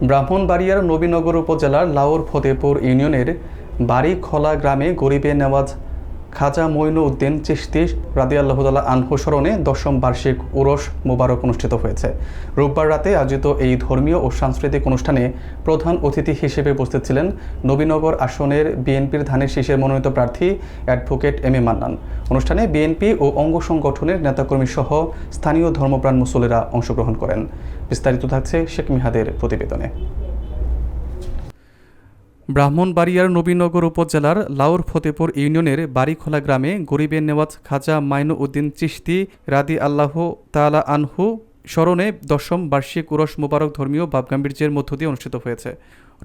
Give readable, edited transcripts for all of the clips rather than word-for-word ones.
ব্রাহ্মণবাড়িয়ার নবীনগর উপজেলার লাউর ফতেপুর ইউনিয়নের বাড়িখলা গ্রামে গরিবে নেওয়াজ খাজা মঈনুদ্দিন চিশতি রাদিয়াল্লাহু তাআলা আনহু স্মরণে ১০ম বার্ষিক উরস মোবারক অনুষ্ঠিত হয়েছে। রোববার রাতে আয়োজিত এই ধর্মীয় ও সাংস্কৃতিক অনুষ্ঠানে প্রধান অতিথি হিসেবে উপস্থিত ছিলেন নবীনগর আসনের বিএনপির ধানের শীষের মনোনীত প্রার্থী অ্যাডভোকেট এম এ মান্নান। অনুষ্ঠানে বিএনপি ও অঙ্গ সংগঠনের নেতাকর্মী সহ স্থানীয় ধর্মপ্রাণ মুসল্লিরা অংশগ্রহণ করেন। বিস্তারিত থাকছে শেখ মিহাদের প্রতিবেদনে। ব্রাহ্মণবাড়িয়ার নবীনগর উপজেলার লাউর ফতেপুর ইউনিয়নের বাড়িখোলা গ্রামে গরিবে নেওয়াজ খাজা মঈনুদ্দিন চিশতি রাদিয়াল্লাহু তাআলা আনহু স্মরণে ১০ম বার্ষিক উরস মোবারক ধর্মীয় ভাবগাম্ভীর্যের মধ্য দিয়ে অনুষ্ঠিত হয়েছে।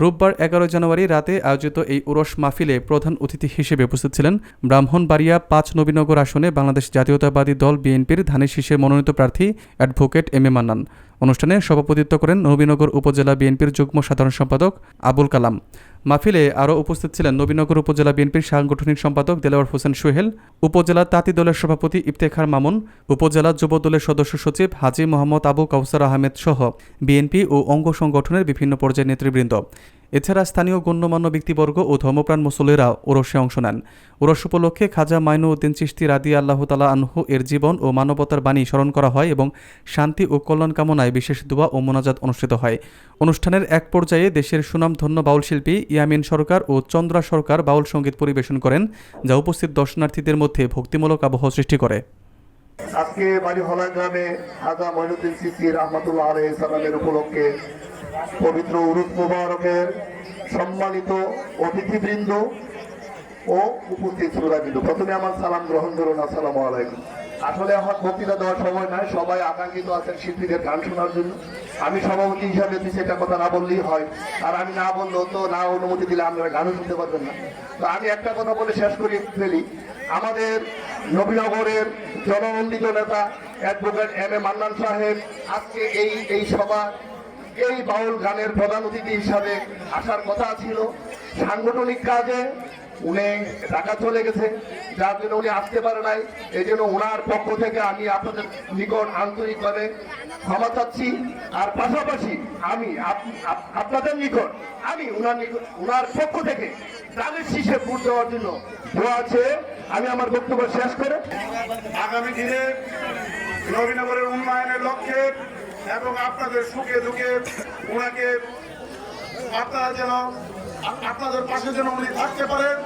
রোববার ১১ জানুয়ারি রাতে আয়োজিত এই উরস মাহফিলে প্রধান অতিথি হিসেবে উপস্থিত ছিলেন ব্রাহ্মণবাড়িয়া ৫ নবীনগর আসনে বাংলাদেশ জাতীয়তাবাদী দল বিএনপির ধানের শীষের মনোনীত প্রার্থী অ্যাডভোকেট এম এ মান্নান। অনুষ্ঠানে সভাপতিত্ব করেন নবীনগর উপজেলা বিএনপির যুগ্ম সাধারণ সম্পাদক আবুল কালাম। মাহফিলে আরও উপস্থিত ছিলেন নবীনগর উপজেলা বিএনপির সাংগঠনিক সম্পাদক দেলাওয়ার হোসেন সোহেল, উপজেলা তাঁতি দলের সভাপতি ইফতেখার মামুন, উপজেলা যুব দলের সদস্য সচিব হাজী মোহাম্মদ আবু কাউসার আহমেদ সহ বিএনপি ও অঙ্গ সংগঠনের বিভিন্ন পর্যায়ের নেতৃবৃন্দ। এছাড়া স্থানীয় গণ্যমান্য ব্যক্তিবর্গ ও ধর্মপ্রাণ মুসল্লিরা ওরসে অংশ নেন। ওরস উপলক্ষে খাজা মঈনুদ্দিন চিশতি রাদিয়াল্লাহু তাআলা আনহু এর জীবন ও মানবতার বাণী স্মরণ করা হয় এবং শান্তি ও কল্যাণ কামনায় বিশেষ দোয়া ও মোনাজাত অনুষ্ঠিত হয়। অনুষ্ঠানের এক পর্যায়ে দেশের সুনামধন্য বাউল শিল্পী ইয়ামিন সরকার ও চন্দ্রা সরকার বাউল সঙ্গীত পরিবেশন করেন, যা উপস্থিত দর্শনার্থীদের মধ্যে ভক্তিমূলক আবহ সৃষ্টি করে। আজকে বাড়িখোলা গ্রামে খাজা মঈনুদ্দিন চিশতি রাহমাতুল্লাহ আলাইহি সালামের উপলক্ষে পবিত্র উরুস মুবারকের সম্মানিত অতিথিবৃন্দ ও উপস্থিত শ্রোতাবৃন্দ, প্রথমে আমার সালাম গ্রহণ করুন। আসসালামু আলাইকুম। আসলে এখন বক্তৃতা দেওয়ার সময় নয়, সবাই আকাঙ্ক্ষিত আছেন শিল্পীদের গান শোনার জন্য। আমি সভাপতি হিসাবে সেটা কথা না বললেই হয়, আর আমি না বললেও তো না অনুমতি দিলে আপনারা গানও শুনতে পারবেন না। তো আমি একটা কথা বলে শেষ করে ফেলি। আমাদের নবীনগরের জননন্দিত নেতা অ্যাডভোকেট এম এ মান্নান সাহেব আজকে এই সভা এই বাউল গানের প্রধান অতিথি হিসাবে আসার কথা ছিল। সাংগঠনিক কাজে উনি ঢাকা চলে গেছে, যার জন্য উনি আসতে পারে নাই। এই জন্য ওনার পক্ষ থেকে আমি আপনাদের নিকট আন্তরিকভাবে ক্ষমা চাচ্ছি। আর পাশাপাশি আমি আপনাদের নিকট ওনার পক্ষ থেকে ধানের শীষে ভোট দেওয়ার জন্য দোয়া আছে। আমি আমার বক্তব্য শেষ করে আগামী দিনে নবীনগরের উন্নয়নের লক্ষ্যে এবং আপনাদের সুখে দুঃখে ওনাকে আপনাদের পাশে যেন উনি থাকতে পারেন,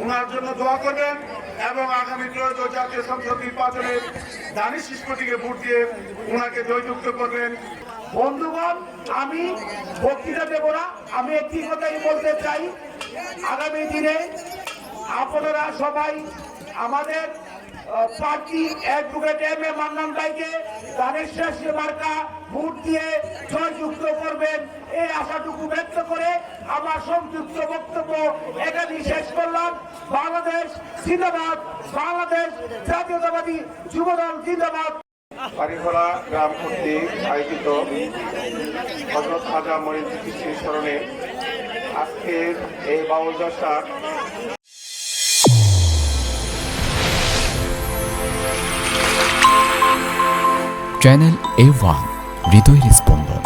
ওনার জন্য দোয়া করবেন এবং আগামী ত্রয়োদশ জাতীয় সংসদ নির্বাচনে ধানের শীষ প্রতীকে ভোট দিয়ে ওনাকে জয়যুক্ত করবেন। বন্ধুগণ, আমি বক্তৃতা দেব না, আমি একটি কথাই বলতে চাই। আগামী দিনে আপনারা সবাই আমাদের party advocate M A Mannan ভাইকে ধানের শীষ মার্কা ভোট দিয়ে জয়যুক্ত করবেন, এই আশাটুকু ব্যক্ত করে আমার সংক্ষিপ্ত বক্তব্য এখানেই শেষ করলাম। বাংলাদেশ জিন্দাবাদ, বাংলাদেশ জাতীয়তাবাদী যুবদল জিন্দাবাদ। বাড়িখোলা গ্রাম কর্তৃক আয়োজিত হযরত খাজা মঈনুদ্দিন চিশতির স্মরণে আজকের এই বাউল জলসা চ্যানেল A1 হৃদয়ের স্পন্দন।